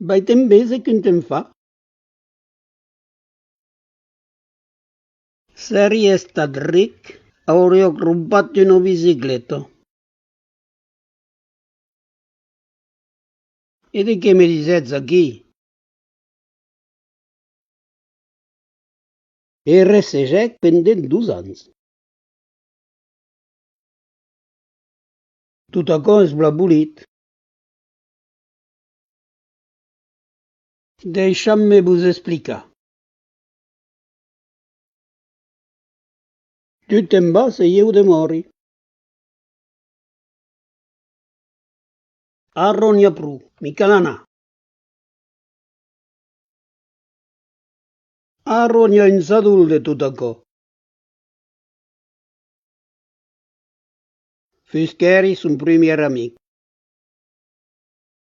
Vai tember que te'n fa? Seri estat ric, hauria rubat una bicicleta. E de què me dissets aquí? He ressejat pendent 2 anys. Tot açò és blabulit. Deixa'm-me vos explicar. Tu te'n vas e eu demori. Arro n'hi ha prou, mica l'anar. Arro n'hi ha un sadul de tot açò. Fus qu'eri son primièr amic.